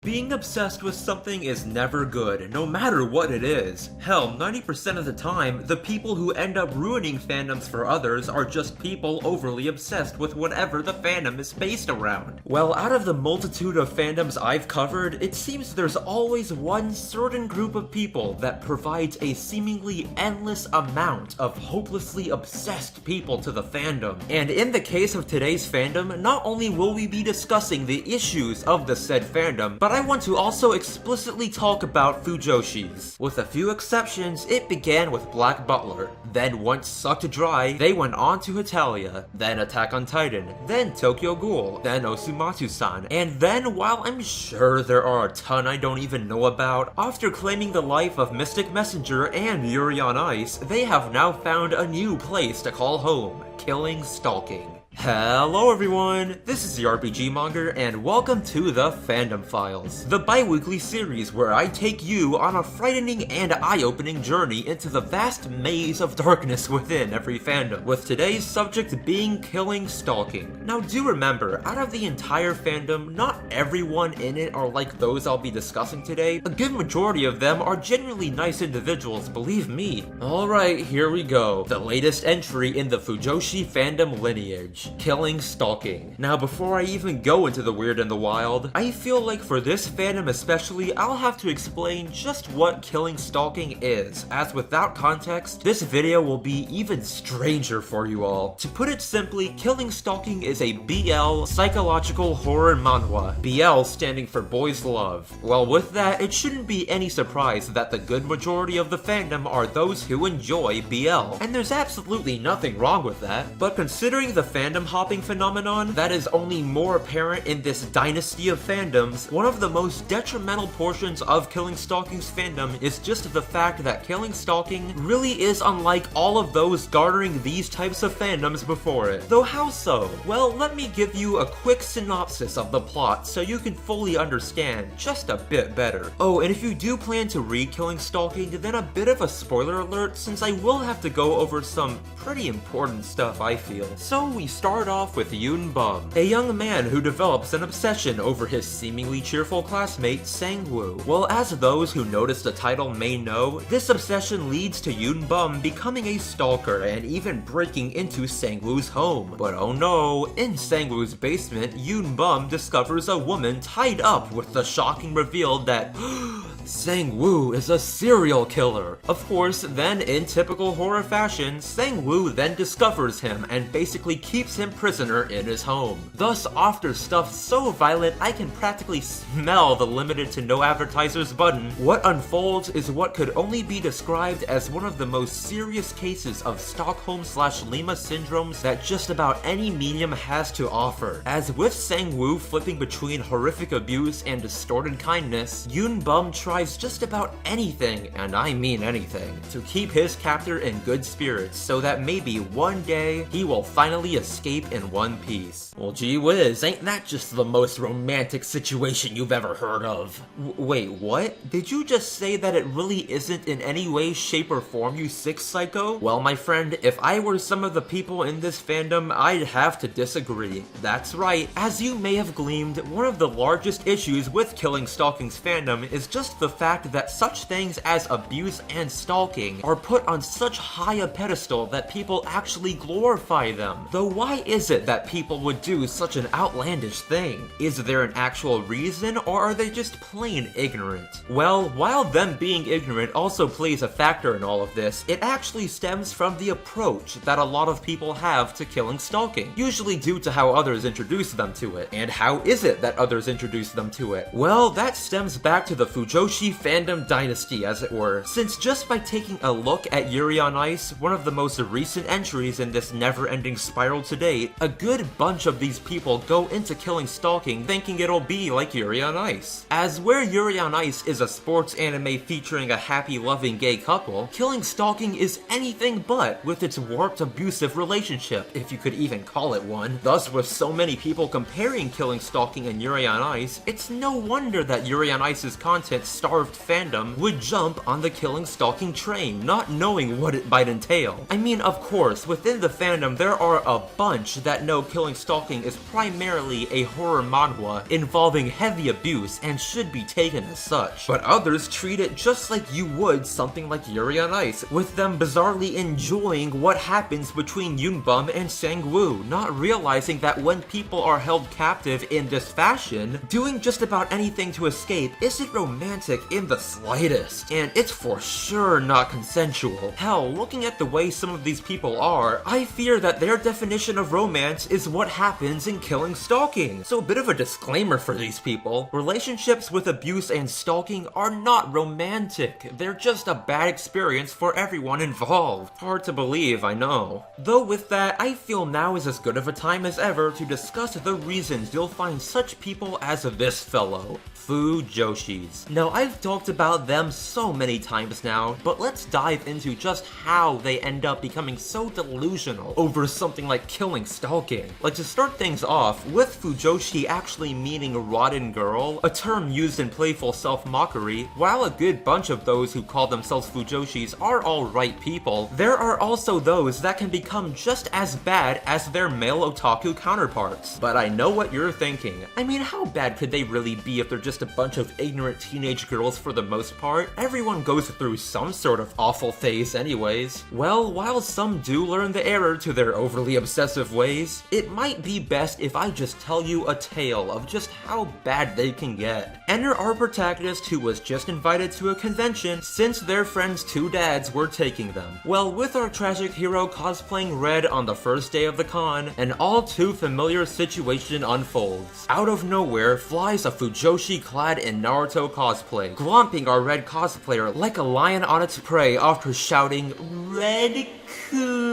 Being obsessed with something is never good, no matter what it is. Hell, 90% of the time, the people who end up ruining fandoms for others are just people overly obsessed with whatever the fandom is based around. Well, out of the multitude of fandoms I've covered, it seems there's always one certain group of people that provides a seemingly endless amount of hopelessly obsessed people to the fandom. And in the case of today's fandom, not only will we be discussing the issues of the said fandom, but I want to also explicitly talk about Fujoshis. With a few exceptions, it began with Black Butler, then once sucked dry, they went on to Hetalia, then Attack on Titan, then Tokyo Ghoul, then Osumatsu-san, and then, while I'm sure there are a ton I don't even know about, after claiming the life of Mystic Messenger and Yuri on Ice, they have now found a new place to call home, Killing Stalking. Hello everyone, this is the RPG Monger, and welcome to the Fandom Files, the bi-weekly series where I take you on a frightening and eye-opening journey into the vast maze of darkness within every fandom, with today's subject being Killing Stalking. Now do remember, out of the entire fandom, not everyone in it are like those I'll be discussing today. A good majority of them are genuinely nice individuals, believe me. Alright, here we go. The latest entry in the Fujoshi fandom lineage. Killing Stalking. Now before I even go into the weird and the wild, I feel like for this fandom especially, I'll have to explain just what Killing Stalking is, as without context, this video will be even stranger for you all. To put it simply, Killing Stalking is a BL psychological horror manhwa, BL standing for Boys Love. Well, with that, it shouldn't be any surprise that the good majority of the fandom are those who enjoy BL, and there's absolutely nothing wrong with that, but considering the fandom hopping phenomenon that is only more apparent in this dynasty of fandoms, one of the most detrimental portions of Killing Stalking's fandom is just the fact that Killing Stalking really is unlike all of those garnering these types of fandoms before it. Though how so? Well, let me give you a quick synopsis of the plot so you can fully understand just a bit better. Oh, and if you do plan to read Killing Stalking, then a bit of a spoiler alert since I will have to go over some pretty important stuff, I feel. So we start off with Yoon Bum, a young man who develops an obsession over his seemingly cheerful classmate Sang-woo. Well, as those who notice the title may know, this obsession leads to Yoon Bum becoming a stalker and even breaking into Sang-woo's home. But oh no, in Sang-woo's basement, Yoon Bum discovers a woman tied up with the shocking reveal that Sang-woo is a serial killer. Of course, then in typical horror fashion, Sang-woo then discovers him and basically keeps him prisoner in his home. Thus, after stuff so violent I can practically smell the limited to no advertisers button, what unfolds is what could only be described as one of the most serious cases of Stockholm/Lima syndromes that just about any medium has to offer. As with Sang-woo flipping between horrific abuse and distorted kindness, Yoon Bum tries just about anything, and I mean anything, to keep his captor in good spirits so that maybe one day he will finally escape in one piece. Well, gee whiz, ain't that just the most romantic situation you've ever heard of? Wait, what? Did you just say that it really isn't in any way, shape, or form, you sick psycho? Well, my friend, if I were some of the people in this fandom, I'd have to disagree. That's right, as you may have gleaned, one of the largest issues with Killing Stalking's fandom is just the fact that such things as abuse and stalking are put on such high a pedestal that people actually glorify them. Though why is it that people would do such an outlandish thing? Is there an actual reason, or are they just plain ignorant? Well, while them being ignorant also plays a factor in all of this, it actually stems from the approach that a lot of people have to killing stalking, usually due to how others introduce them to it. And how is it that others introduce them to it? Well, that stems back to the Fujoshi fandom dynasty, as it were, since just by taking a look at Yuri on Ice, one of the most recent entries in this never-ending spiral to date, a good bunch of these people go into Killing Stalking thinking it'll be like Yuri on Ice. As where Yuri on Ice is a sports anime featuring a happy, loving gay couple, Killing Stalking is anything but, with its warped, abusive relationship, if you could even call it one. Thus, with so many people comparing Killing Stalking and Yuri on Ice, it's no wonder that Yuri on Ice's content starved fandom would jump on the killing stalking train, not knowing what it might entail. I mean, of course, within the fandom there are a bunch that know killing stalking is primarily a horror manhwa involving heavy abuse and should be taken as such. But others treat it just like you would something like Yuri on Ice, with them bizarrely enjoying what happens between Yunbum and Sang-woo, not realizing that when people are held captive in this fashion, doing just about anything to escape isn't romantic in the slightest, and it's for sure not consensual. Hell, looking at the way some of these people are, I fear that their definition of romance is what happens in killing stalking. So a bit of a disclaimer for these people: relationships with abuse and stalking are not romantic, they're just a bad experience for everyone involved. Hard to believe, I know. Though with that, I feel now is as good of a time as ever to discuss the reasons you'll find such people as this fellow, Fujoshis. Now, I've talked about them so many times now, but let's dive into just how they end up becoming so delusional over something like killing stalking. Like, to start things off, with Fujoshi actually meaning rotten girl, a term used in playful self-mockery, while a good bunch of those who call themselves Fujoshis are alright people, there are also those that can become just as bad as their male otaku counterparts. But I know what you're thinking. I mean, how bad could they really be if they're just a bunch of ignorant teenage girls for the most part? Everyone goes through some sort of awful phase anyways. Well, while some do learn the error to their overly obsessive ways, it might be best if I just tell you a tale of just how bad they can get. Enter our protagonist who was just invited to a convention since their friend's two dads were taking them. Well, with our tragic hero cosplaying red on the first day of the con, an all too familiar situation unfolds. Out of nowhere flies a Fujoshi clad in Naruto cosplay, glomping our red cosplayer like a lion on its prey after shouting, "Red-kun!"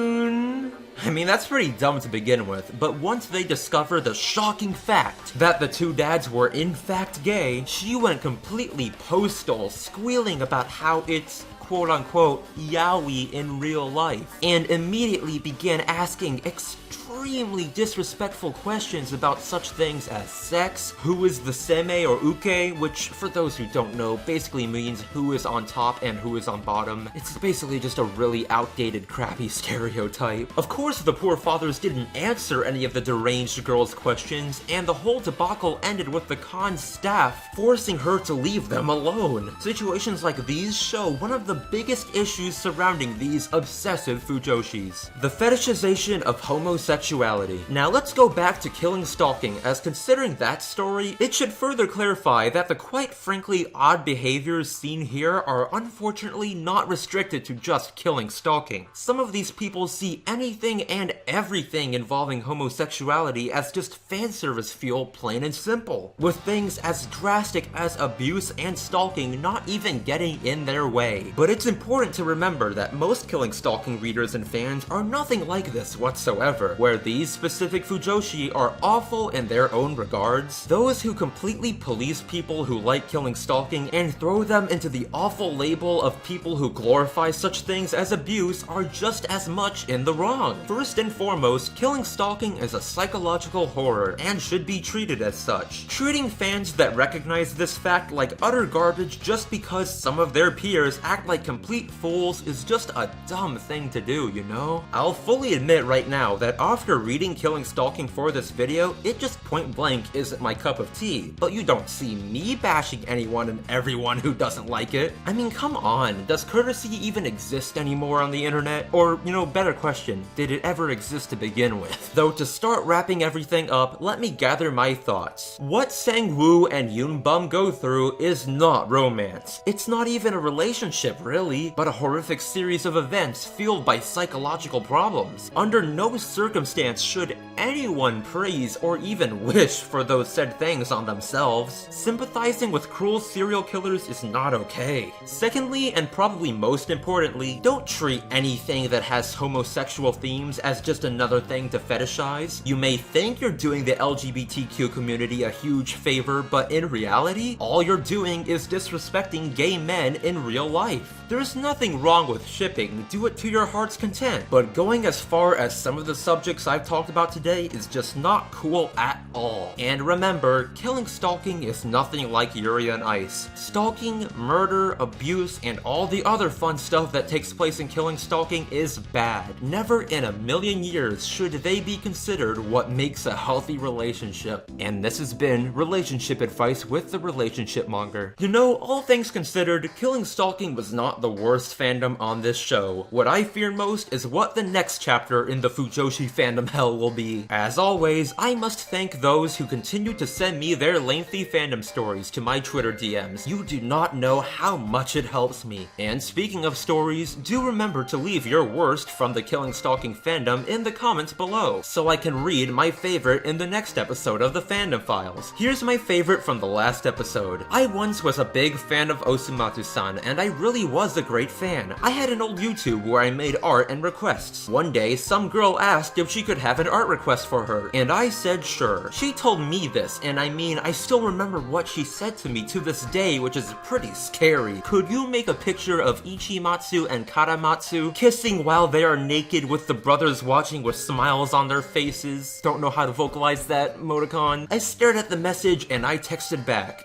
I mean, that's pretty dumb to begin with, but once they discover the shocking fact that the two dads were in fact gay, she went completely postal, squealing about how it's quote-unquote yaoi in real life, and immediately began asking extremely disrespectful questions about such things as sex, who is the seme or uke, which for those who don't know basically means who is on top and who is on bottom. It's basically just a really outdated crappy stereotype. Of course the poor fathers didn't answer any of the deranged girl's questions, and the whole debacle ended with the con staff forcing her to leave them alone. Situations like these show one of the biggest issues surrounding these obsessive Fujoshis: the fetishization of homosexuality. Now let's go back to killing stalking, as considering that story, it should further clarify that the quite frankly odd behaviors seen here are unfortunately not restricted to just killing stalking. Some of these people see anything and everything involving homosexuality as just fan service fuel, plain and simple, with things as drastic as abuse and stalking not even getting in their way. But it's important to remember that most killing stalking readers and fans are nothing like this whatsoever, where these specific Fujoshi are awful in their own regards. Those who completely police people who like killing stalking and throw them into the awful label of people who glorify such things as abuse are just as much in the wrong. First and foremost, killing stalking is a psychological horror and should be treated as such. Treating fans that recognize this fact like utter garbage just because some of their peers act like complete fools is just a dumb thing to do, you know? I'll fully admit right now that after reading Killing Stalking for this video, it just point blank isn't my cup of tea, but you don't see me bashing anyone and everyone who doesn't like it. I mean, come on, does courtesy even exist anymore on the internet? Or, you know, better question, did it ever exist to begin with? Though to start wrapping everything up, let me gather my thoughts. What Sang-woo and Yunbum go through is not romance. It's not even a relationship, really, but a horrific series of events fueled by psychological problems. Under no circumstance should anyone praise or even wish for those said things on themselves. Sympathizing with cruel serial killers is not okay. Secondly, and probably most importantly, don't treat anything that has homosexual themes as just another thing to fetishize. You may think you're doing the LGBTQ community a huge favor, but in reality, all you're doing is disrespecting gay men in real life. There's nothing wrong with shipping, do it to your heart's content, but going as far as some of the subjects topics I've talked about today is just not cool at all. And remember, killing Stalking is nothing like Yuri on Ice. Stalking, murder, abuse, and all the other fun stuff that takes place in killing Stalking is bad. Never in a million years should they be considered what makes a healthy relationship. And this has been Relationship Advice with the Relationship Monger. You know, all things considered, killing Stalking was not the worst fandom on this show. What I fear most is what the next chapter in the Fujoshi fandom hell will be. As always, I must thank those who continue to send me their lengthy fandom stories to my Twitter DMs. You do not know how much it helps me. And speaking of stories, do remember to leave your worst from the Killing Stalking fandom in the comments below, so I can read my favorite in the next episode of the Fandom Files. Here's my favorite from the last episode. I once was a big fan of Osumatsu-san, and I really was a great fan. I had an old YouTube where I made art and requests. One day, some girl asked if she could have an art request for her, and I said sure. She told me this, and I mean, I still remember what she said to me to this day, which is pretty scary. Could you make a picture of Ichimatsu and Karamatsu kissing while they are naked with the brothers watching with smiles on their faces? Don't know how to vocalize that, emoticon. I stared at the message and I texted back,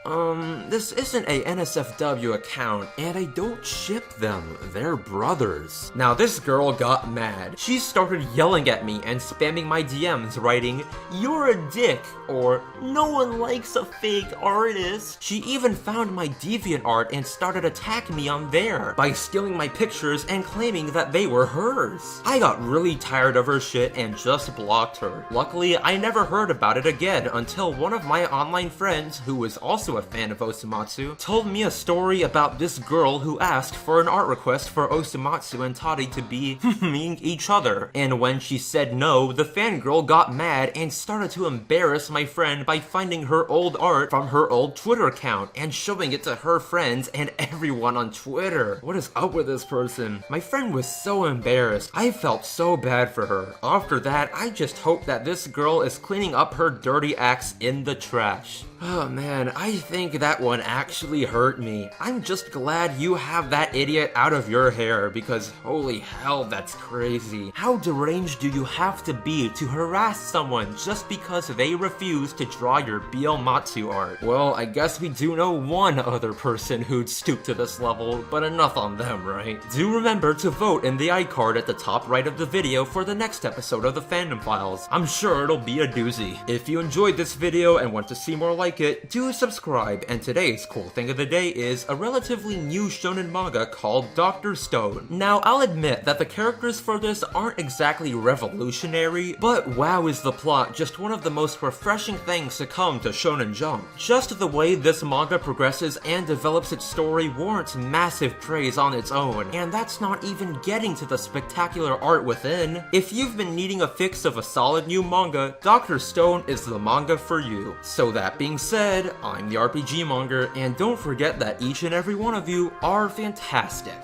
this isn't a NSFW account, and I don't ship them. They're brothers. Now this girl got mad. She started yelling at me and spamming my DMs, writing, "You're a dick," or "No one likes a fake artist." She even found my DeviantArt and started attacking me on there by stealing my pictures and claiming that they were hers. I got really tired of her shit and just blocked her. Luckily, I never heard about it again until one of my online friends, who was also a fan of Osumatsu, told me a story about this girl who asked for an art request for Osumatsu and Tari to be each other. And when she said no, the fangirl got mad and started to embarrass my friend by finding her old art from her old Twitter account and showing it to her friends and everyone on Twitter. What is up with this person? My friend was so embarrassed. I felt so bad for her. After that, I just hope that this girl is cleaning up her dirty acts in the trash. Oh man, I think that one actually hurt me. I'm just glad you have that idiot out of your hair, because holy hell, that's crazy. How deranged do you have to be to harass someone just because they refuse to draw your Bielmatsu art? Well, I guess we do know one other person who'd stoop to this level, but enough on them, right? Do remember to vote in the iCard at the top right of the video for the next episode of the Fandom Files. I'm sure it'll be a doozy. If you enjoyed this video and want to see more like it, do subscribe, and today's cool thing of the day is a relatively new shonen manga called Dr. Stone. Now, I'll admit that the characters for this aren't exactly revolutionary, but wow is the plot just one of the most refreshing things to come to Shonen Jump. Just the way this manga progresses and develops its story warrants massive praise on its own, and that's not even getting to the spectacular art within. If you've been needing a fix of a solid new manga, Dr. Stone is the manga for you. So that being said, I'm the RPG Monger, and don't forget that each and every one of you are fantastic.